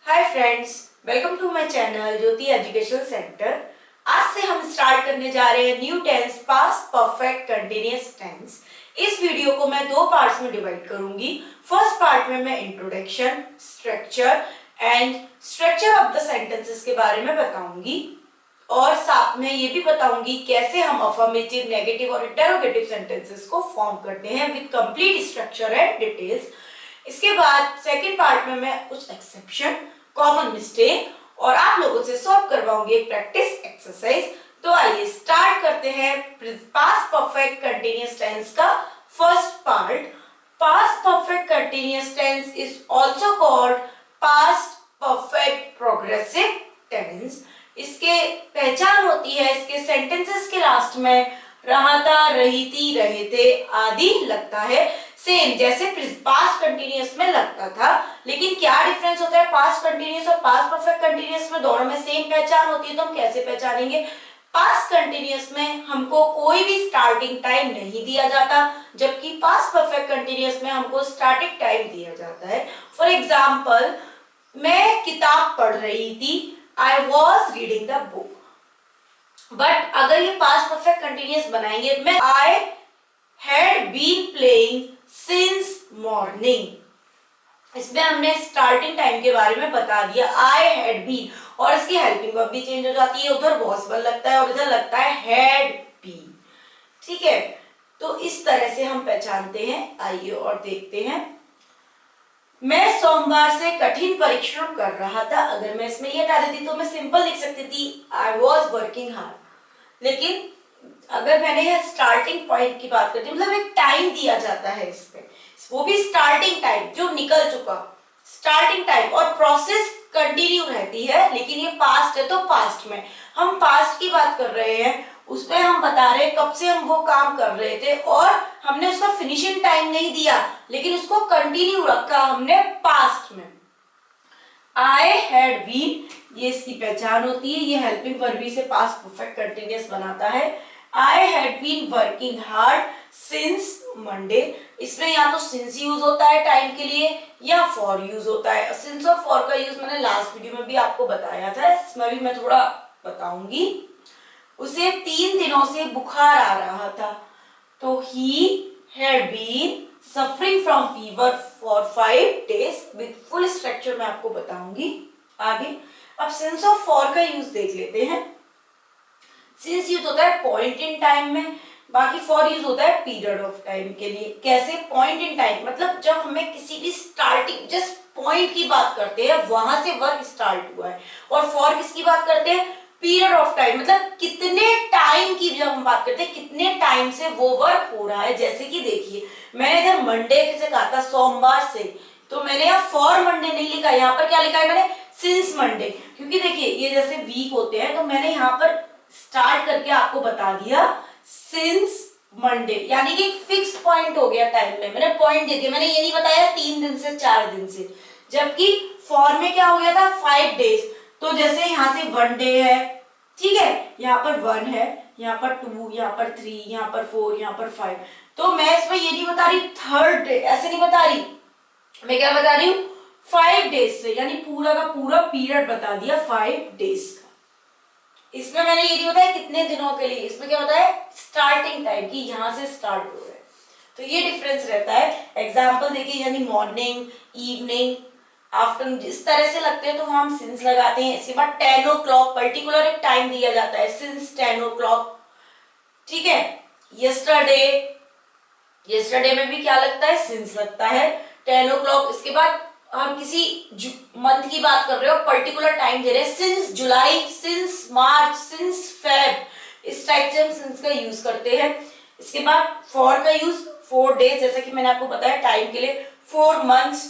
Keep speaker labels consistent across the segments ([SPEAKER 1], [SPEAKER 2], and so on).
[SPEAKER 1] Hi friends, welcome to my channel Jyoti educational centre. आज से हम स्टार्ट करने जा रहे हैं new tense past perfect continuous tense. इस वीडियो को मैं दो पार्ट्स में डिवाइड करूंगी। फर्स्ट पार्ट में मैं introduction, structure and structure of the sentences के बारे में बताऊंगी और साथ में ये भी बताऊंगी कैसे हम अफर्मेटिव, नेगेटिव और इंटरोगेटिव सेंटेंसेस को फॉर्म करते हैं with complete structure and details. इसके बाद सेकंड पार्ट में मैं कुछ एक्सेप्शन, कॉमन मिस्टेक और आप लोगों से सॉल्व करवाऊंगी एक प्रैक्टिस एक्सरसाइज। तो आइए स्टार्ट करते हैं पास्ट परफेक्ट कंटीन्यूअस टेंस का first part. Past perfect continuous tense is also called past perfect progressive tense. इसके पहचान होती है इसके सेंटेंसेस के लास्ट में रहा था, रही थी, रहे थे आदि लगता है, सेम जैसे पास्ट कंटीन्यूअस में लगता था। लेकिन क्या डिफरेंस होता है पास्ट कंटीन्यूअस और पास्ट परफेक्ट कंटीन्यूअस में? दोनों में सेम पहचान होती है, तो हम कैसे पहचानेंगे? पास्ट कंटीन्यूअस में हमको कोई भी स्टार्टिंग टाइम नहीं दिया जाता, जबकि पास्ट परफेक्ट कंटीन्यूअस में हमको स्टार्टिंग टाइम दिया जाता है। फॉर एग्जाम्पल, मैं किताब पढ़ रही थी, I was reading the book. But अगर ये पास्ट परफेक्ट कंटीन्यूअस बनाएंगे, मैं I had been playing since morning. इसमें हमने स्टार्टिंग टाइम के बारे में बता दिया, आई हैड बीन, और इसकी हेल्पिंग वर्ब भी चेंज हो जाती है, उधर वॉज वर्ब लगता है और इधर लगता है हैड बीन। ठीक है, तो इस तरह से हम पहचानते हैं। आइए और देखते हैं। मैं सोमवार से कठिन परिश्रम कर रहा था। अगर मैं इसमें ये हटा देती तो मैं सिंपल लिख सकती थी आई वॉज वर्किंग हार्ड। लेकिन अगर मैंने यह स्टार्टिंग पॉइंट की बात करती, मतलब एक टाइम दिया जाता है इसमें, वो भी स्टार्टिंग टाइम जो निकल चुका, स्टार्टिंग टाइम, और प्रोसेस कंटिन्यू रहती है। लेकिन ये पास्ट है तो पास्ट में हम पास्ट की बात कर रहे हैं, उसमें हम बता रहे हैं कब से हम वो काम कर रहे थे और हमने उसका फिनिशिंग टाइम नहीं दिया, लेकिन उसको कंटिन्यू रखा हमने पास्ट में। आई हैड बीन, ये इसकी पहचान होती है, ये हेल्पिंग वर्ब से पास्ट परफेक्ट कंटिन्यूअस बनाता है। I had been working hard since Monday. इसमें या तो सिंस यूज होता है टाइम के लिए या फॉर यूज होता है। सिंस और फॉर का यूज मैंने लास्ट वीडियो में भी आपको बताया था, इसमें भी मैं थोड़ा बताऊंगी। उसे 3 दिनों से बुखार आ रहा था, तो ही had been suffering from fever for 5 days। With full structure मैं आपको बताऊंगी आगे। अब सिंस और फॉर का यूज देख लेते हैं। सिंस यूज होता है पॉइंट इन टाइम में, बाकी फॉर यूज होता है पीरियड ऑफ टाइम के लिए। कैसे? पॉइंट इन टाइम मतलब जब हमें किसी भी स्टार्टिंग जस्ट पॉइंट की बात करते हैं, वहां से वर्क स्टार्ट हुआ है। और फॉर किसकी बात करते हैं? पीरियड ऑफ टाइम, मतलब कितने टाइम की जब हम बात करते हैं, कितने टाइम से वो वर्क हो रहा है। जैसे कि देखिए, मैंने इधर मंडे से कहा था, सोमवार से, तो मैंने यहाँ फॉर मंडे नहीं लिखा, यहाँ पर क्या लिखा है मैंने? Since Monday. क्योंकि देखिए ये जैसे वीक होते हैं, तो मैंने यहाँ पर स्टार्ट करके आपको बता दिया सिंस मंडे, यानी कि फिक्स पॉइंट हो गया टाइम में, मैंने पॉइंट दे दिया। मैंने ये नहीं बताया 3 दिन से 4 दिन से, जबकि फॉर में क्या हो गया था? 5 days। तो जैसे यहाँ से 1 day है, ठीक है, यहाँ पर 1 है, यहाँ पर 2, यहाँ पर 3, यहाँ पर 4, यहाँ पर 5। तो मैं इसमें ये नहीं बता रही थर्ड डे, ऐसे नहीं बता रही, मैं क्या बता रही हूँ? 5 days से, यानी पूरा का पूरा पीरियड बता दिया 5 days का। इसमें मैंने ये नहीं बताया कितने दिनों के लिए, इसमें क्या बताया? स्टार्टिंग टाइम की, यहां से स्टार्ट हो रहा है। तो ये डिफरेंस रहता है। एग्जाम्पल देखिए, यानी मॉर्निंग, इवनिंग, आफ्टरनून, जिस तरह से लगते हैं तो हम सिंस लगाते हैं। इसके बाद 10 o'clock, पर्टिकुलर एक टाइम दिया जाता है, सिंस 10 o'clock। ठीक है, यस्टरडे, यस्टरडे में भी क्या लगता है? सिंस लगता है 10 o'clock। इसके बाद हम किसी मंथ की बात कर रहे हो, पर्टिकुलर टाइम दे रहे हैं, सिंस जुलाई, सिंस मार्च, सिंस फेब, इस टाइप से हम सिंस का यूज करते हैं। इसके बाद फॉर का यूज 4 days, जैसा कि मैंने आपको बताया टाइम के लिए, 4 months।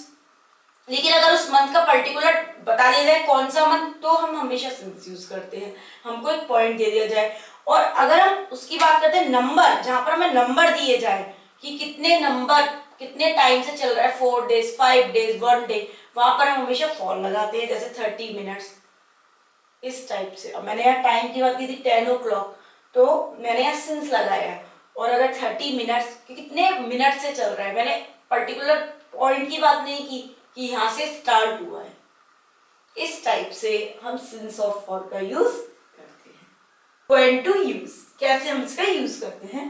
[SPEAKER 1] लेकिन अगर उस मंथ का पर्टिकुलर बता दिया जाए कौन सा मंथ, तो हम हमेशा सिंस यूज करते हैं, हमको एक पॉइंट दे दिया जाए। और अगर हम उसकी बात करते हैं नंबर, जहां पर हमें नंबर दिए जाए कि कितने नंबर कितने टाइम से चल रहा है, 4 days, 5 days, 1 day, वहां पर हम हमेशा फॉर लगाते हैं, जैसे 30 minutes, इस टाइप से। अब मैंने यहाँ टाइम की बात की थी 10 o'clock, तो मैंने यहाँ सिंस लगाया। और अगर 30 minutes, कितने मिनट से चल रहा है, मैंने पर्टिकुलर पॉइंट की बात नहीं की कि यहाँ से स्टार्ट हुआ है। इस टाइप से हम सिंस और फॉर का यूज करते हैं। गोइंग टू यूज, कैसे हम इसका यूज करते हैं?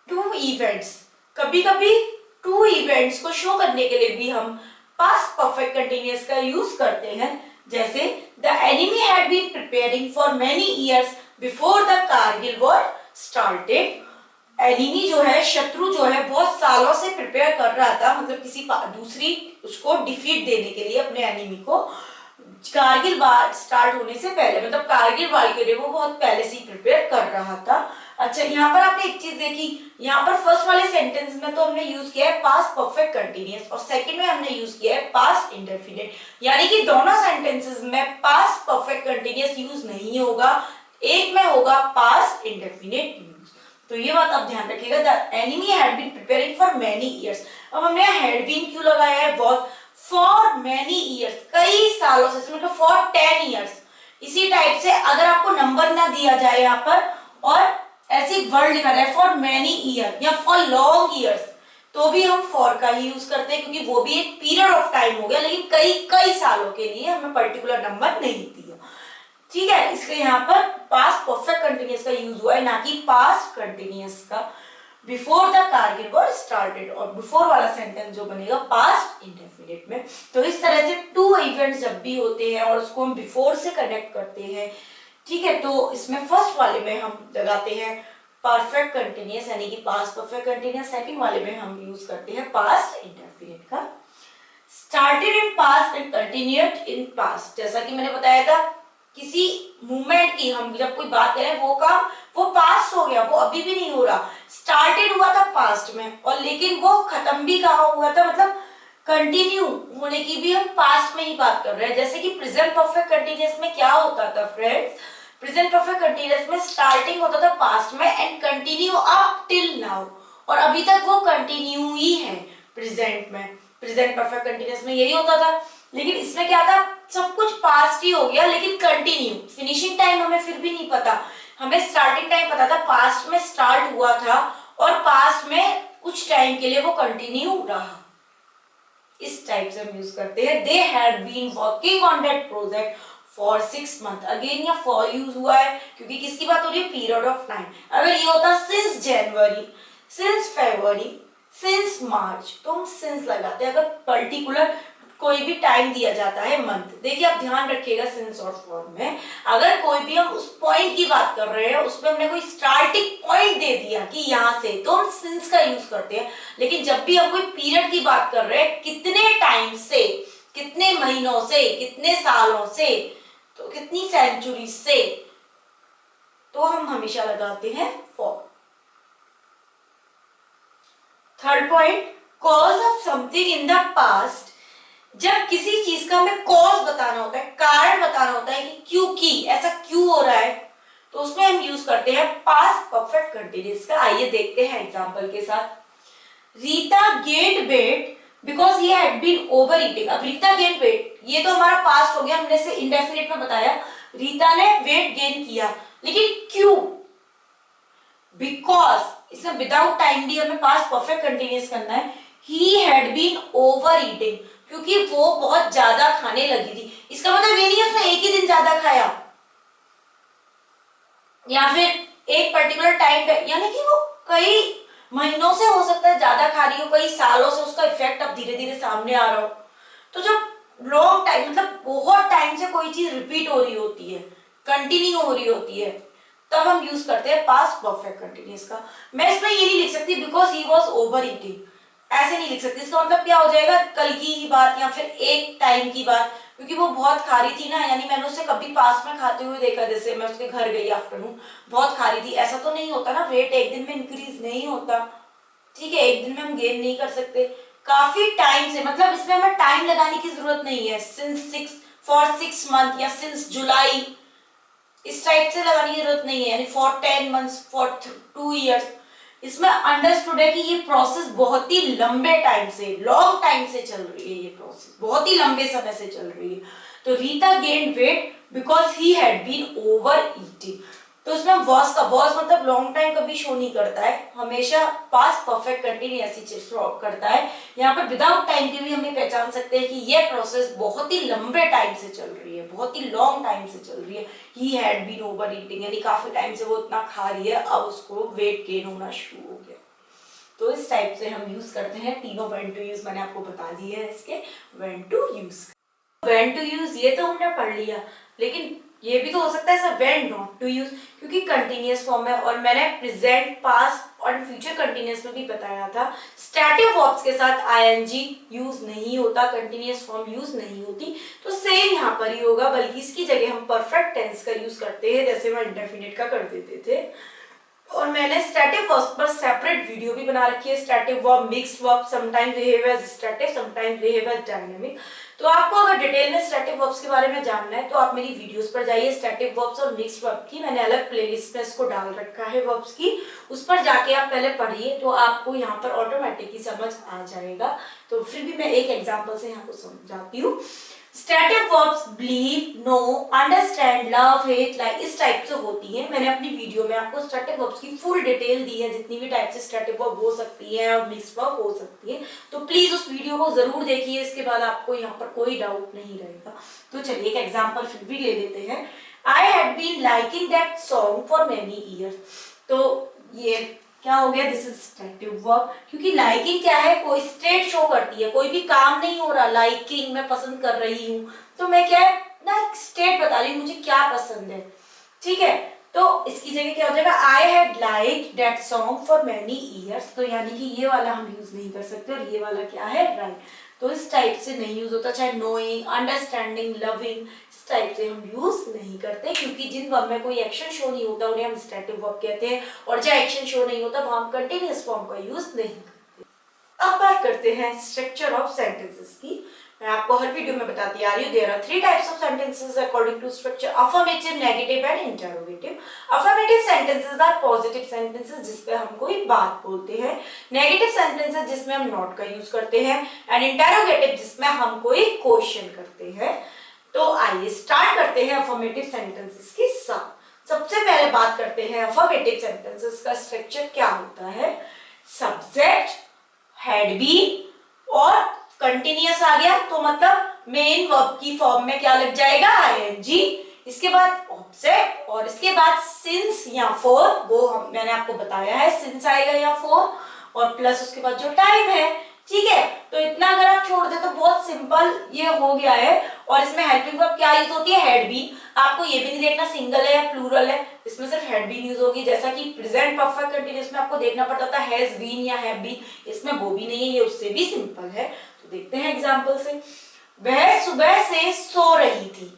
[SPEAKER 1] टू इवेंट्स, कभी कभी टू इवेंट्स को शो करने के लिए भी हम पास्ट परफेक्ट कंटिन्यूअस का यूज करते हैं। जैसे the enemy had been preparing for many years before the Kargil war started. Enemy जो है, शत्रु जो है, बहुत सालों से प्रिपेयर कर रहा था, मतलब किसी दूसरी उसको डिफीट देने के लिए, अपने एनिमी को कारगिल वार स्टार्ट होने से पहले, मतलब कारगिल वार के लिए वो बहुत पहले से ही प्रिपेयर कर रहा था। अच्छा, यहाँ पर आपने एक चीज देखी, यहाँ पर फर्स्ट वाले सेंटेंस में तो हमने यूज किया है पास्ट परफेक्ट कंटिन्यूअस और सेकंड में हमने यूज किया है पास्ट इंडेफिनिट, यानी कि दोनों सेंटेंसेस में पास्ट परफेक्ट कंटिन्यूअस यूज नहीं होगा, एक में होगा पास्ट इंडेफिनिट यूज। तो ये बात आप ध्यान रखिएगा। The enemy had been preparing for many years. अब हमने हैड बीन क्यों लगाया है? बहुत, फॉर मेनी इयर्स, कई सालों से, मतलब फॉर 10 इयर्स। इसी टाइप से अगर आपको नंबर ना दिया जाए यहाँ पर और ऐसे वर्ड लिखा जाए फॉर मेनी ईयर या फॉर लॉन्ग इयर्स, तो भी हम फॉर का ही यूज करते हैं, क्योंकि वो भी एक पीरियड ऑफ टाइम हो गया, लेकिन कई सालों के लिए हमें पर्टिकुलर नंबर नहीं दिया। ठीक है, इसलिए यहाँ पर पास्ट परफेक्ट कंटिन्यूअस का यूज हुआ है, ना कि पास्ट कंटिन्यूअस का। Before the Kargil war started, और बिफोर वाला सेंटेंस जो बनेगा पास्ट इंडेफिनिट में। तो इस तरह से टू इवेंट्स जब भी होते हैं और उसको हम बिफोर से कनेक्ट करते हैं, ठीक है, तो इसमें फर्स्ट वाले में हम लगाते हैं परफेक्ट कंटिन्यूअस यानी कि पास्ट परफेक्ट कंटिन्यूअस, सेकंड वाले में हम यूज करते हैं पास्ट इंडेफिनिट का। Started in past and continued in past, जैसा कि मैंने बताया था, किसी मूवमेंट की हम जब कोई बात करें, वो काम वो पास्ट हो गया, वो अभी भी नहीं हो रहा, स्टार्टेड हुआ था पास्ट में, और लेकिन वो खत्म भी कहाँ हुआ था, मतलब कंटिन्यू होने की भी हम पास्ट में ही बात कर रहे हैं। जैसे कि प्रेजेंट परफेक्ट कंटिन्यूअस में क्या होता था फ्रेंड्स? प्रेजेंट परफेक्ट कंटिन्यूअस में स्टार्टिंग होता था पास्ट में and continue up till now, और अभी तक वो कंटिन्यू ही है प्रेजेंट में। प्रेजेंट परफेक्ट कंटिन्यूअस में यही होता था, लेकिन इसमें क्या था, सब कुछ पास्ट ही हो गया, लेकिन कंटिन्यू, फिनिशिंग टाइम हमें फिर भी नहीं पता, हमें स्टार्टिंग टाइम पता था, पास्ट में स्टार्ट हुआ था और पास्ट में कुछ टाइम के लिए वो कंटिन्यू रहा। इस टाइप से हम यूज करते हैं। They had been working on that project for 6 month. Again यहाँ फॉर यूज हुआ है क्योंकि किसकी बात हो रही है? Period of time. अगर ये होता सिंस जनवरी, सिंस फरवरी, सिंस मार्च, तो हम सिंस लगाते हैं। अगर पर्टिकुलर कोई भी टाइम दिया जाता है, मंथ, देखिए आप ध्यान रखिएगा, सिंस और फॉर में अगर कोई भी हम उस पॉइंट की बात कर रहे हैं, उसमें हमने कोई स्टार्टिंग पॉइंट दे दिया कि यहाँ से, तो हम सिंस का यूज करते हैं। लेकिन जब भी हम कोई पीरियड की बात कर रहे हैं, कितने टाइम से, कितने महीनों से, कितने सालों से, तो कितनी सेंचुरी से, तो हम हमेशा लगाते हैं for. Third point, cause of something in the past. जब किसी चीज का हमें कॉज बताना होता है, कारण बताना होता है कि क्योंकि ऐसा क्यों हो रहा है, तो उसमें हम यूज करते हैं पास्ट परफेक्ट कंटिन्यूअस का। आइए देखते हैं एग्जांपल के साथ। Rita gained weight because he had been overeating. अब रीता गेन वेट, ये तो हमारा पास्ट हो गया, हमने इसे इंडेफिनिट में बताया, रीता ने वेट गेन किया, लेकिन क्यों? बिकॉज, इसमें विदाउट टाइम भी हमें पास्ट परफेक्ट कंटिन्यूअस करना है। He had been overeating, क्योंकि वो बहुत ज्यादा खाने लगी थी। इसका मतलब ये नहीं है उसने एक ही दिन ज्यादा खाया या फिर एक पर्टिकुलर टाइम पे, यानी कि वो कई महीनों से हो सकता है ज्यादा खा रही हो, कई सालों से उसका इफेक्ट अब धीरे धीरे सामने आ रहा हो। तो जब लॉन्ग टाइम, मतलब बहुत टाइम से कोई चीज रिपीट हो रही होती है, कंटिन्यू हो रही होती है, तब हम यूज करते हैं पास्ट परफेक्ट कंटिन्यूअस का। मैं इसमें ये नहीं लिख सकती because he was over eating, ऐसे नहीं लिख सकती। इसका मतलब क्या हो जाएगा, कल की ही बात या फिर एक टाइम की बात, क्योंकि वो बहुत खा रही थी ना, यानी मैंने उसे कभी पास में खाते हुए देखा, जैसे मैं उसके घर गई आफ्टरनून, बहुत खा रही थी, ऐसा तो नहीं होता ना, वेट एक दिन में इंक्रीज नहीं होता, ठीक है, एक दिन में हम गेन नहीं कर सकते, काफी टाइम से, मतलब इसमें हमें टाइम लगाने की जरूरत नहीं है, सिंस फॉर 6 मंथ या सिंस जुलाई, इस टाइप से लगाने की जरूरत नहीं है, यानी फॉर 10 मंथ्स, फॉर 2 इयर्स। इसमें अंडरस्टूड है कि ये प्रोसेस बहुत ही लंबे टाइम से, लॉन्ग टाइम से चल रही है, ये प्रोसेस बहुत ही लंबे समय से चल रही है। तो Rita gained weight because he had been overeating. तो उसमें वॉस मतलब लॉन्ग टाइम कभी शो नहीं करता है, हमेशा पास्ट परफेक्ट कंटिन्यूअसली शो करता है। यहाँ पर विदाउट टाइम के भी हम ये पहचान सकते हैं कि ये प्रोसेस बहुत ही लंबे टाइम से चल रही है, बहुत ही लॉन्ग टाइम से चल रही है। He had been overeating, यानी काफी टाइम से वो इतना खा रही है, अब उसको वेट गेन होना शुरू हो गया। तो इस टाइप से हम यूज करते हैं तीनों व्हेन टू यूज, मैंने आपको बता दिए हैं इसके when to use. When to use ये तो हमने पढ़ लिया, लेकिन ये भी तो हो सकता है sir when not to use, क्योंकि कंटिन्यूअस फॉर्म है और मैंने प्रेजेंट, पास्ट और फ्यूचर कंटिन्यूअस में भी बताया था स्टैटिक वर्ब्स के साथ आईएनजी यूज नहीं होता, कंटिन्यूअस फॉर्म यूज नहीं होती। तो सेम यहाँ पर ही होगा, बल्कि इसकी जगह हम परफेक्ट टेंस का यूज करते हैं, जैसे हम इंडेफिनिट का कर देते थे। और मैंने स्टैटिक वर्ब्स पर सेपरेट वीडियो भी बना रखी है, static verb, mixed verb, sometimes behave as static, sometimes behave as dynamic. तो आपको अगर डिटेल में स्टैटिक वर्ब्स के बारे में जानना है तो आप मेरी वीडियोस पर जाइए, स्टैटिक वर्ब्स और मिक्स्ड वर्ब की मैंने अलग प्लेलिस्ट में इसको डाल रखा है वर्ब्स की, उस पर जाके आप पहले पढ़िए, तो आपको यहाँ पर ऑटोमेटिकली समझ आ जाएगा। तो फिर भी मैं एक एग्जांपल से यहाँ को समझाती हूँ। Static verbs believe, know, understand, love, hate, like, इस टाइप से होती है। मैंने अपनी वीडियो में आपको स्टैटिक वर्ब्स की फुल डिटेल दी है, जितनी भी टाइप से स्टैटिक वर्ब हो सकती है और मिक्स्ड वर्ब हो सकती है, तो प्लीज उस वीडियो को जरूर देखिए, इसके बाद आपको यहाँ पर कोई डाउट नहीं रहेगा। तो चलिए एक एग्जाम्पल फिर भी ले लेते हैं। I had been liking that song for many years. तो ये क्या हो गया, दिस इज स्टैटिक वर्ब, क्योंकि लाइकिंग क्या है, कोई स्टेट शो करती है, कोई भी काम नहीं हो रहा, लाइकिंग मैं पसंद कर रही हूँ, तो मैं क्या है ना स्टेट बता रही हूँ मुझे क्या पसंद है, ठीक है। तो इसकी जगह क्या हो जाएगा, I had like that song for many years, तो यानी कि ये वाला हम यूज नहीं कर सकते, और ये वाला क्या है, राइट। तो इस टाइप से नहीं यूज होता, चाहे नोइंग, अंडरस्टैंडिंग, लविंग, इस टाइप से हम यूज नहीं करते, क्योंकि जिन वर्ब में कोई एक्शन शो नहीं होता उन्हें हम स्टैटिक वर्ब कहते हैं, और जहाँ एक्शन शो नहीं होता वहां हम कंटिन्यूअस फॉर्म का यूज नहीं करते। अब बात करते हैं स्ट्रक्चर ऑफ सेंटेंसेस की। मैं आपको हर वीडियो में बताती आ रही हूँ, there are 3 types of sentences according to structure, affirmative, negative and interrogative. Affirmative sentences are positive sentences जिसपे हम कोई बात बोलते हैं, नेगेटिव सेंटेंसेस जिसमें हम नॉट का यूज करते हैं, एंड इंटरोगेटिव जिसमें हम कोई क्वेश्चन करते हैं। तो आइए स्टार्ट करते हैं अफर्मेटिव सेंटेंसेस के साथ। सबसे पहले बात करते हैं अफर्मेटिव सेंटेंसेस का स्ट्रक्चर क्या होता है। सब्जेक्ट, हैड बीन और कंटिन्यूअस आ गया तो मतलब मेन वर्ब की फॉर्म में क्या लग जाएगा, आईएनजी, इसके बाद ऑब्जेक्ट, और इसके बाद सिंस या फॉर, वो मैंने आपको बताया है सिंस आएगा या फॉर, और प्लस उसके बाद जो टाइम है, ठीक है। तो इतना अगर आप छोड़ दे तो बहुत सिंपल ये हो गया है। और इसमें हेल्पिंग वर्ब क्या यूज होती है, हैड बीन। आपको ये भी नहीं देखना सिंगल है या प्लूरल है, इसमें सिर्फ हैड बीन यूज होगी, जैसा कि प्रेजेंट परफेक्ट कंटीन्यूअस में आपको देखना पड़ता था हैज बीन या हैव बीन, इसमें वो भी नहीं है, ये उससे भी सिंपल है। तो देखते हैं एग्जांपल से। वह सुबह से सो रही थी,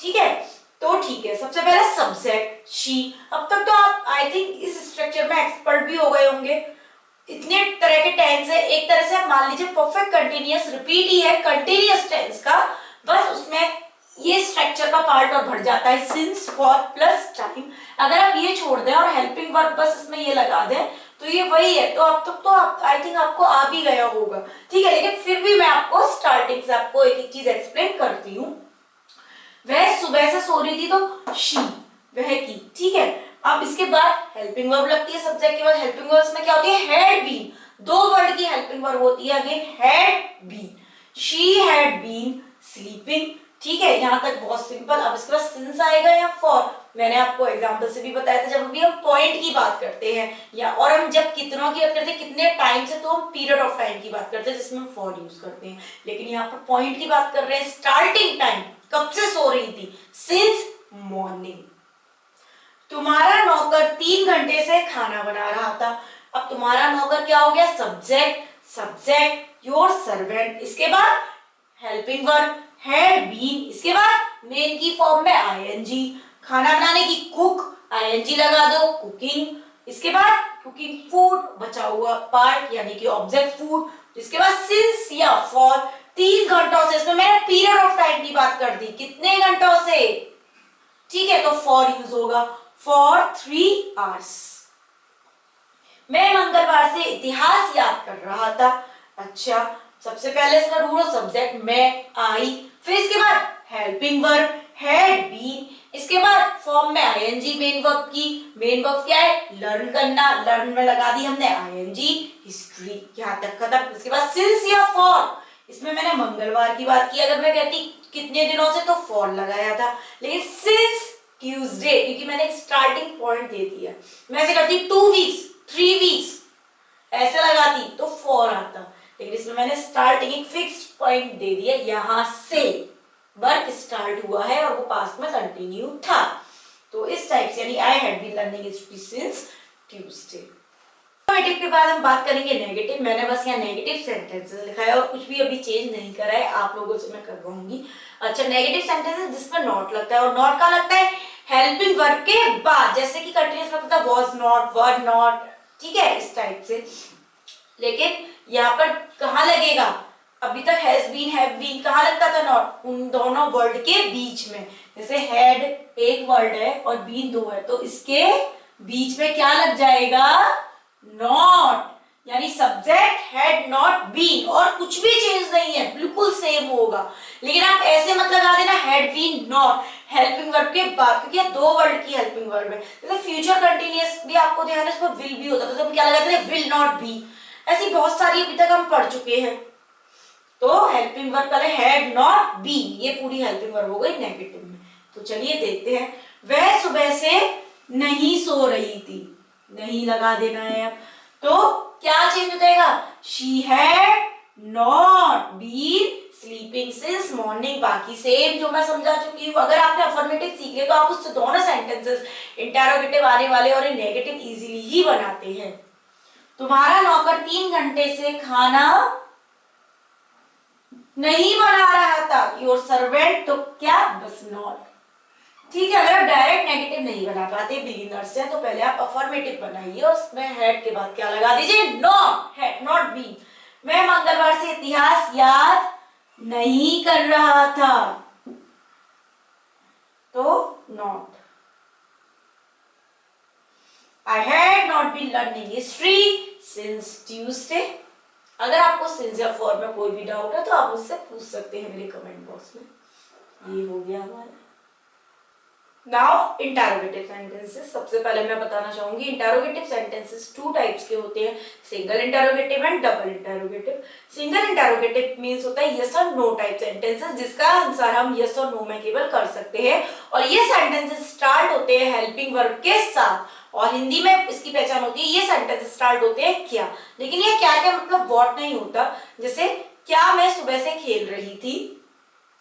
[SPEAKER 1] ठीक है। तो ठीक है, सबसे पहले सब्जेक्ट शी। अब तक तो आप आई थिंक इस स्ट्रक्चर में एक्सपर्ट भी हो गए होंगे, इतने तरह के टेंस है, एक तरह से आप मान लीजिए परफेक्ट कंटीन्यूअस रिपीट ही है कंटीन्यूअस टेंस का, बस उसमें ये स्ट्रक्चर का पार्ट और बढ़ जाता है, सिंस, फॉर प्लस टाइम। अगर आप ये छोड़ दें और हेल्पिंग वर्ब बस इसमें ये लगा दें तो ये वही है। तो अब तक तो आप आई थिंक आपको आ भी गया होगा, ठीक है। लेकिन फिर भी मैं आपको स्टार्टिंग से आपको एक एक चीज एक्सप्लेन करती हूँ। वह सुबह से सो रही थी तो शी, वह की, ठीक है। अब इसके बाद हेल्पिंग वर्ब लगती है सब्जेक्ट के बाद, हेल्पिंग वर्ब में क्या होती है, हैड बीन, 2 वर्ड की हेल्पिंग वर्ब होती है, again had been, she had been sleeping, ठीक है। यहां तक बहुत सिंपल। अब इसके बाद सिंस आएगा या फॉर, मैंने आपको एग्जांपल से भी बताया था, जब भी हम पॉइंट की बात करते हैं या और हम जब कितनों की बात करते हैं, कितने टाइम से, तो हम पीरियड ऑफ टाइम की बात करते हैं जिसमें हम फॉर यूज करते हैं, लेकिन यहाँ पर पॉइंट की बात कर रहे हैं, स्टार्टिंग टाइम, कब से सो रही थी, सिंस मॉर्निंग। तुम्हारा नौकर 3 घंटे से खाना बना रहा था। अब तुम्हारा नौकर क्या हो गया, सब्जेक्ट, सब्जेक्ट योर सर्वेंट, इसके बाद हेल्पिंग वर्ब हैड बीन, इसके बाद मेन की फॉर्म में आईएनजी, खाना बनाने की कुक, आईएनजी लगा दो, कुकिंग, इसके बाद कुकिंग फूड, बचा हुआ पार्ट यानी कि ऑब्जेक्ट फूड, इसके बाद सिंस या फॉर, 3 घंटों से, इसमें मैंने पीरियड ऑफ टाइम की बात कर दी, कितने घंटों से, ठीक है। तो फॉर यूज होगा, फॉर 3 आवर्स। मैं मंगलवार से इतिहास याद कर रहा था। अच्छा, सबसे पहले इसका रूल सब्जेक्ट मैं, आई, फिर इसके बाद हेल्पिंग वर्ब हैड बीन, इसके बाद फॉर फॉर्म में आईएनजी मेन वर्ब की। मेन वर्ब क्या है? लर्न करना। लर्न में लगा दी हमने आईएनजी, हिस्ट्री, यहाँ तक खत्म। उसके बाद सिंस या फॉर, इसमें मैंने मंगलवार की बात की। अगर मैं कहती कितने दिनों से, तो फॉर लगाया था, लेकिन सिंस ट्यूसडे, क्योंकि मैंने एक स्टार्टिंग पॉइंट दे दिया। मैं ऐसे करती 2 वीक्स, 3 वीक्स ऐसे लगाती तो फॉर आता, लेकिन इसमें मैंने स्टार्टिंग एक फिक्स्ड पॉइंट दे दिया, यहां से वर्क स्टार्ट हुआ है और वो पास्ट में कंटिन्यू था। तो इस टाइप से, यानी I had been learning history since Tuesday. Affirmative के बाद हम बात करेंगे नेगेटिव। मैंने बस यहाँ नेगेटिव सेंटेंसेस लिखा है और कुछ भी अभी चेंज नहीं करा है, आप लोगों से मैं करवाऊंगी। अच्छा, नेगेटिव सेंटेंसेस जिसमें नॉट लगता है, और नॉट का लगता है हेल्पिंग वर्ब के बाद, जैसे कि कंटिन्यूअस लगता था वाज नॉट, वर नॉट, ठीक है, इस टाइप से। लेकिन यहाँ पर कहाँ लगेगा? अभी तक हैज बीन, हैव बीन कहाँ लगता था? नॉट, उन दोनों वर्ड के बीच में। जैसे हैड एक वर्ड है और बीन 2 है, तो इसके बीच में क्या लग जाएगा? नॉट, यानी सब्जेक्ट हैड नॉट बीन, और कुछ भी चेंज नहीं है, बिल्कुल सेम होगा। लेकिन आप ऐसे मत लगा देना had been not helping verb के बाद, क्योंकि ये 2 वर्ड की हेल्पिंग वर्ब है। जैसे फ्यूचर कंटिन्यूअस भी आपको ध्यान है, इसमें विल भी होता था, तो हम क्या लगाते थे? Will not be. ऐसी बहुत सारी अभी तक हम पढ़ चुके हैं। तो हेल्पिंग वर्ब पहले हैड नॉट बीन, ये पूरी हेल्पिंग वर्ब हो गई नेगेटिव में। तो चलिए देखते हैं। वह सुबह से नहीं सो रही थी, नहीं लगा देना है अब। तो क्या चेंज हो जाएगा? She had not been sleeping since morning. बाकी सेम जो मैं समझा चुकी हूँ। अगर आपने अफर्मेटिव सीख लिया तो आप उससे दोनों सेंटेंसेस इंटरोगेटिव आने वाले और नेगेटिव इजीली ही बनाते हैं। तुम्हारा नौकर 3 घंटे से खाना नहीं बना रहा था, योर सर्वेंट, तो क्या? बस नॉट। ठीक है, अगर आप डायरेक्ट नेगेटिव नहीं बना पाते, बिगिनर्स से, तो पहले आप अफर्मेटिव बनाइए और उसमें हैड के बाद क्या लगा दीजिए? Not, had not been. मैं मंगलवार से इतिहास याद नहीं कर रहा था, तो not. I had not been learning history since Tuesday। अगर आपको सिंस या फॉर में कोई भी डाउट है तो आप मुझसे पूछ सकते हैं मेरे कमेंट बॉक्स में। ये हो गया हमारा। Now interrogative sentences. सबसे पहले मैं बताना चाहूंगी इंटरोगेटिव सेंटेंसेस 2 टाइप्स के होते हैं, single interrogative and double interrogative. Single interrogative means होता है यस और नो टाइप सेंटेंसेस, जिसका आंसर हम यस और नो में केवल कर सकते हैं, और ये सेंटेंसेस स्टार्ट होते हैं हेल्पिंग वर्ब के साथ। और हिंदी में इसकी पहचान होती है, ये सेंटेंस स्टार्ट होते हैं क्या। लेकिन ये क्या क्या मतलब व्हाट नहीं होता। जैसे क्या मैं सुबह से खेल रही थी,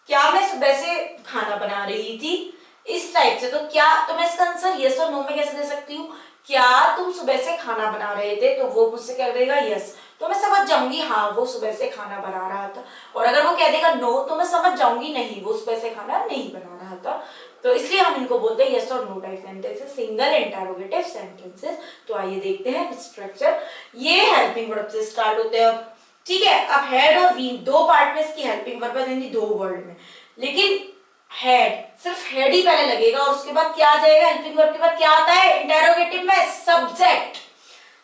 [SPEAKER 1] क्या मैं सुबह से खाना बना रही थी, इस टाइप से। तो क्या, तो मैं इसका आंसर यस और नो में कैसे दे सकती हूँ? क्या तुम सुबह से खाना बना रहे थे, तो वो मुझसे क्या देगा? यस, तो मैं समझ जाऊंगी हाँ वो सुबह से खाना बना रहा था। और अगर वो कह देगा नो, तो मैं समझ जाऊंगी नहीं वो सुबह से खाना नहीं बना रहा था। तो इसलिए हम इनको बोलते हैं यस और no type sentences, single interrogative sentences. तो आइए देखते हैं स्ट्रक्चर। ये हेल्पिंग वर्ब से स्टार्ट होते हैं। ठीक है, अब हैड और बीन 2 पार्ट में इसकी हेल्पिंग वर्ब है, 2 वर्ड में। लेकिन हैड, सिर्फ हैड ही पहले लगेगा और उसके बाद क्या आ जाएगा? हेल्पिंग वर्ब के बाद क्या आता है इंटरोगेटिव में? सब्जेक्ट।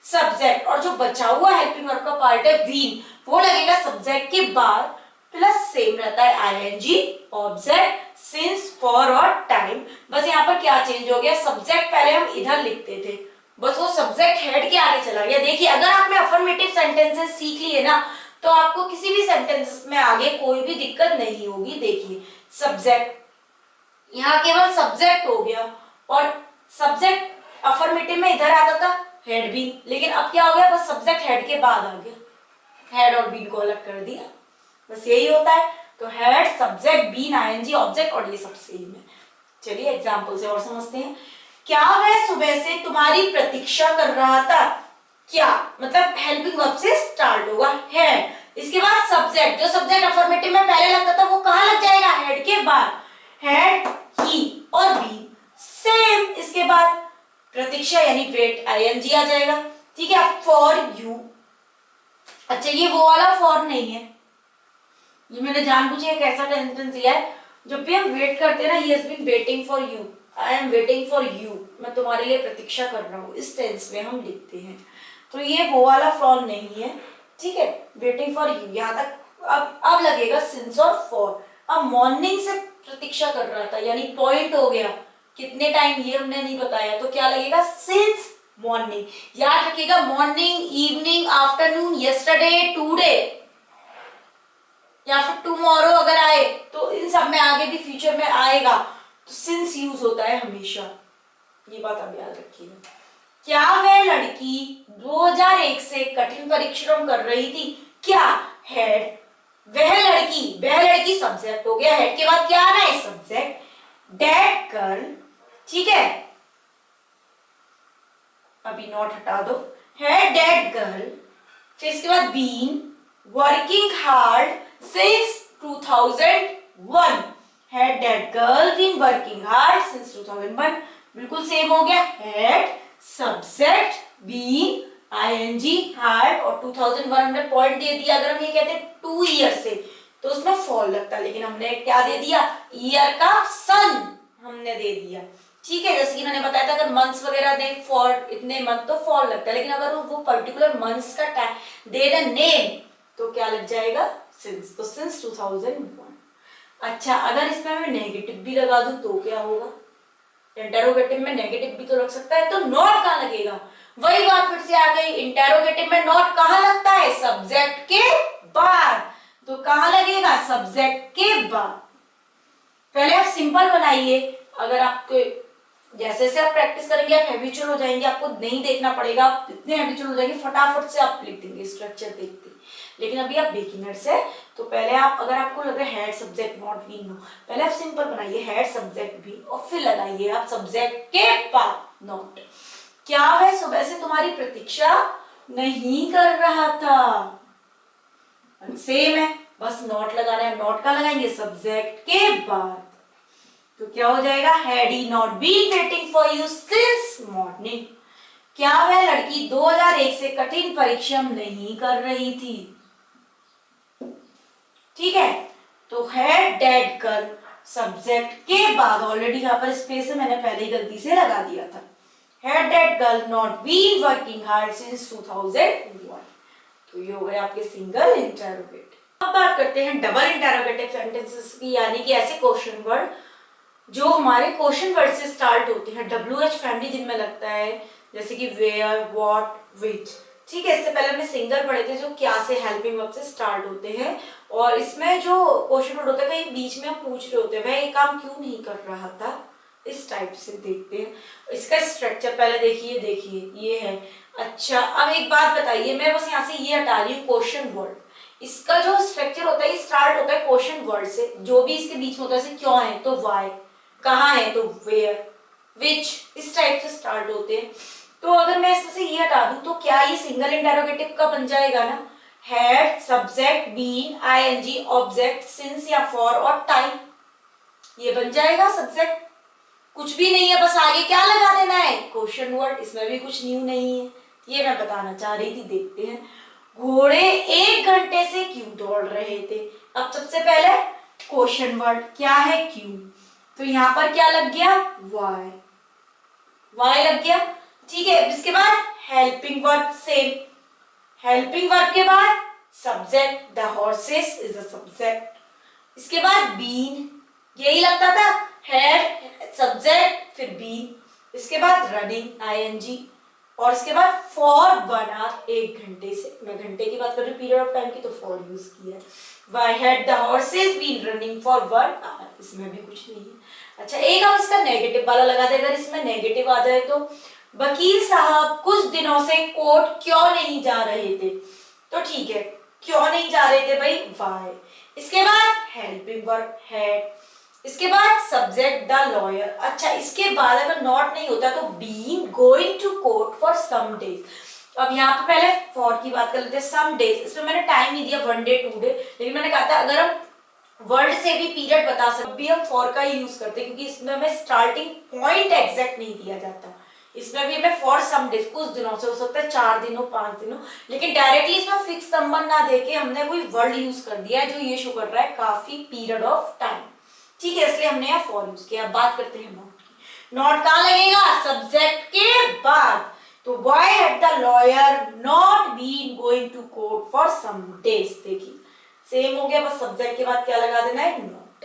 [SPEAKER 1] सब्जेक्ट, और जो बचा हुआ हेल्पिंग वर्ब का पार्ट है बीन, वो लगेगा सब्जेक्ट के बाद, प्लस सेम रहता है आईएनजी, ऑब्जेक्ट, सिंस, फॉर और टाइम। बस यहाँ पर क्या चेंज हो गया? सब्जेक्ट पहले हम इधर लिखते थे, बस वो सब्जेक्ट हेड के आगे चला गया। देखिए, अगर आपने अफर्मेटिव सेंटेंसेस सीख लिए ना, तो आपको किसी भी सेंटेंसेस में आगे कोई भी दिक्कत नहीं होगी। देखिए, सब्जेक्ट, यहाँ केवल सब्जेक्ट हो गया, और सब्जेक्ट अफर्मेटिव में इधर आता था हेड बीन, लेकिन अब क्या हो गया? बस सब्जेक्ट हेड के बाद आ गया, हेड और बीन को अलग कर दिया, बस यही होता है। तो had, subject, been, ING, object, और ये सब सेम है। चलिए एग्जांपल से और समझते हैं। क्या मैं सुबह से तुम्हारी प्रतीक्षा कर रहा था? क्या मतलब हेल्पिंग वर्ब से स्टार्ट होगा हेड, इसके बाद सब्जेक्ट, जो सब्जेक्ट अफर्मेटिव में पहले लगता था वो कहाँ लग जाएगा? हेड के बाद, हेड, ही और बी सेम। इसके बाद प्रतीक्षा यानी वेट, आईएनजी आ जाएगा। ठीक है, फॉर यू। अच्छा, ये वो वाला फॉर नहीं है, ये मैंने जानबूझ के एक ऐसा सेंटेंस दिया है, जब भी हम वेट करते हैं ना, he has been waiting for you, I am waiting for you, मैं तुम्हारे लिए प्रतीक्षा कर रहा हूँ, इस टेंस में हम लिखते हैं। तो ये वो वाला फॉर नहीं है। ठीक है, वेटिंग फॉर यू, यहाँ तक अब लगेगा सिंस और फॉर। अब मॉर्निंग से प्रतीक्षा कर रहा था, यानी पॉइंट हो गया, कितने टाइम ये हमने नहीं बताया, तो क्या लगेगा सिंस मॉर्निंग। याद रखिएगा morning, evening, afternoon, yesterday, today या फिर टुमारो अगर आए तो इन सब में आगे भी फ्यूचर में आएगा तो सिंस यूज होता है हमेशा, ये बात आप याद रखिएगा। क्या वह लड़की 2001 से कठिन परिश्रम कर रही थी? क्या हैड, वह लड़की सब्जेक्ट हो गया, हेड के बाद क्या आना है सब्जेक्ट, दैट गर्ल, ठीक है अभी नॉट हटा दो, हैड दैट गर्ल, फिर इसके बाद been working hard since 2001, had that girl been working hard since 2001, बिल्कुल सेम हो गया, had subject been ING hard और 2001 हमने पॉइंट दे दिया। अगर हम ये कहते 2 ईयर से तो उसमें फॉल लगता, लेकिन हमने क्या दे दिया ईयर का सन हमने दे दिया, ठीक है। जैसे कि मैंने बताया था अगर मंथ्स वगैरह दे फॉर इतने मंथ तो फॉल लगता है, लेकिन अगर वो पर्टिकुलर मंथ्स का टाइम दे द नेम तो क्या लग जाएगा सिंस, तो सिंस 2001। अच्छा अगर इसमें मैं नेगेटिव भी लगा दूं तो क्या होगा, इंटेरोगेटिव में नेगेटिव भी तो लग सकता है, तो नॉट कहां लगेगा, वही बात फिर से आ गई, इंटेरोगेटिव में नॉट कहां लगता है सब्जेक्ट के बाद, तो कहां लगेगा सब्जेक्ट के बाद। पहले आप सिंपल बनाइए, अगर आपको जैसे जैसे आप प्रैक्टिस करेंगे आप हैबिचुअल हो जाएंगे, आपको नहीं देखना पड़ेगा, आप इतने हैबिचुअल हो जाएंगे फटाफट से आप लिख देंगे स्ट्रक्चर देखते। लेकिन अभी आप बिगिनर्स है तो पहले आप अगर आपको लग रहा है had subject not been no, पहले आप सिंपल बनाइए हेड सब्जेक्ट भी और फिर लगाइए आप सब्जेक्ट के बाद नॉट। क्या वह सुबह से तुम्हारी प्रतीक्षा नहीं कर रहा था, सेम है बस नॉट लगाना है, नॉट का लगाएंगे सब्जेक्ट के बाद, तो क्या हो जाएगा had he not been waiting for you since morning. क्या वह लड़की 2001 से कठिन परिश्रम नहीं कर रही थी, ठीक है, तो हैड दैट गर्ल सब्जेक्ट के बाद, ऑलरेडी यहां पर स्पेस है मैंने पहले ही गलती से लगा दिया था, had that girl not been working hard since 2001, तो ये हो गए आपके सिंगल इंटरोगेटिव। अब बात करते हैं डबल इंटरोगेटिव सेंटेंसेस की, यानी कि ऐसे क्वेश्चन वर्ड जो हमारे क्वेश्चन वर्ड से स्टार्ट होते हैं, WH फैमिली जिनमें लगता है, जैसे कि वेयर, व्हाट, व्हिच, ठीक है। इससे पहले हमने सिंगल पढ़े थे जो क्या से हेल्पिंग वर्ब से स्टार्ट होते हैं, और इसमें जो क्वेश्चन वर्ड होता है कहीं बीच में हम पूछ रहे होते हैं वह ये काम क्यों नहीं कर रहा था, इस टाइप से देखते हैं। इसका स्ट्रक्चर पहले देखिए ये है। अच्छा अब एक बात बताइए, मैं बस यहाँ से ये हटा रही हूँ क्वेश्चन वर्ड, इसका जो स्ट्रक्चर होता है स्टार्ट होता है क्वेश्चन वर्ड से, जो भी इसके बीच में होता है, जैसे क्यों है तो वाई, कहाँ है तो वेयर, विच, इस टाइप से स्टार्ट होते हैं। तो अगर मैं इसमें से ये हटा दूं तो क्या ये सिंगल इंटरोगेटिव का बन जाएगा ना, had subject been ING object since या फॉर और टाइम, ये बन जाएगा सब्जेक्ट, कुछ भी नहीं है, बस आगे क्या लगा देना है क्वेश्चन वर्ड, इसमें भी कुछ न्यू नहीं है, ये मैं बताना चाह रही थी। देखते हैं घोड़े 1 घंटे से क्यों दौड़ रहे थे। अब सबसे पहले क्वेश्चन वर्ड क्या है क्यों, तो यहां पर क्या लग गया वाई, वाई लग गया, ठीक है। इसके बाद helping verb, same helping verb के बाद subject, the horses is a subject, इसके बाद बीन, यही लगता था हैड सब्जेक्ट फिर बीन, इसके बाद रनिंग आईएनजी, और इसके बाद फॉर 1 आवर 1 घंटे से, मैं घंटे की बात कर रही हूँ पीरियड ऑफ टाइम की, तो फॉर यूज किया है। Why had the horses been running for 1 hour, इसमें भी कुछ नहीं है। अच्छा एक हम इसका नेगेटिव वाला लगा दे, अगर इसमें नेगेटिव आ जाए तो वकील साहब कुछ दिनों से कोर्ट क्यों नहीं जा रहे थे, तो ठीक है क्यों नहीं जा रहे थे भाई वाई, इसके बाद हेल्पिंग वर्ब हैड, इसके बाद सब्जेक्ट द लॉयर। अच्छा इसके बाद अगर नॉट नहीं होता तो being going to court for some days. अब यहाँ पे पहले फॉर की बात कर लेते हैं, सम डेज, इसमें मैंने टाइम नहीं दिया 1 डे 2 डे, लेकिन मैंने कहा था अगर हम वर्ड से भी पीरियड बता सकते भी हम फॉर का ही यूज करते हैं, क्योंकि इसमें हमें स्टार्टिंग पॉइंट एग्जैक्ट नहीं दिया जाता, इसमें भी हमें फॉर सम डेज कुछ दिनों से हो सकता है 4 दिन हो 5 दिन हो, लेकिन डायरेक्टली इसमें फिक्स नंबर ना देके हमने कोई वर्ड यूज कर दिया है जो ये शो कर रहा है काफी पीरियड ऑफ टाइम, ठीक है, इसलिए हमने यहाँ फॉर यूज किया। बात करते हैं नॉट की, नॉट कहाँ लगेगा सब्जेक्ट के बाद, तो why had the lawyer not been going to court for some days, देखिए सेम हो गया, बस सब्जेक्ट के बाद क्या लगा देना है नॉट,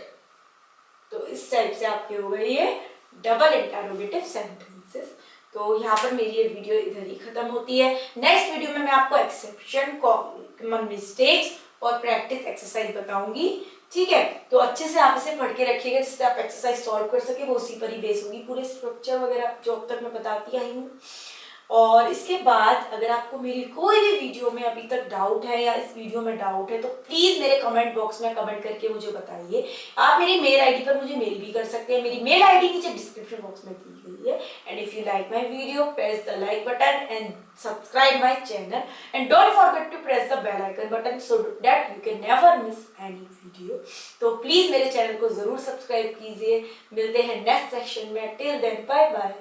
[SPEAKER 1] तो इस टाइप से आपके हो गए ये डबल इंटरोगेटिव सेंटेंसेस। तो यहाँ पर मेरी ये वीडियो इधर ही खत्म होती है। नेक्स्ट वीडियो में मैं आपको एक्सेप्शन, कॉमन मिस्टेक्स और प्रैक्टिस एक्सरसाइज बताऊंगी। ठीक है, तो अच्छे से आप इसे पढ़ के रखिएगा जिससे आप एक्सरसाइज सॉल्व कर सके। वो उसी पर ही बेस होगी, पूरे स्ट्रक्चर वगैरह जो अब तक मैं बताती आई हूँ। और इसके बाद अगर आपको मेरी कोई भी वीडियो में अभी तक डाउट है या इस वीडियो में डाउट है तो प्लीज मेरे कमेंट बॉक्स में कमेंट करके मुझे बताइए। आप मेरी मेल आईडी पर मुझे मेल भी कर सकते हैं। मेरी मेल आईडी नीचे डिस्क्रिप्शन बॉक्स में दी गई है। And if you like my video, press the like button and subscribe my channel and don't forget to press the bell icon button so that you can never miss any video. तो please मेरे channel को जरूर subscribe कीजिए। मिलते हैं next section में। Till then bye bye.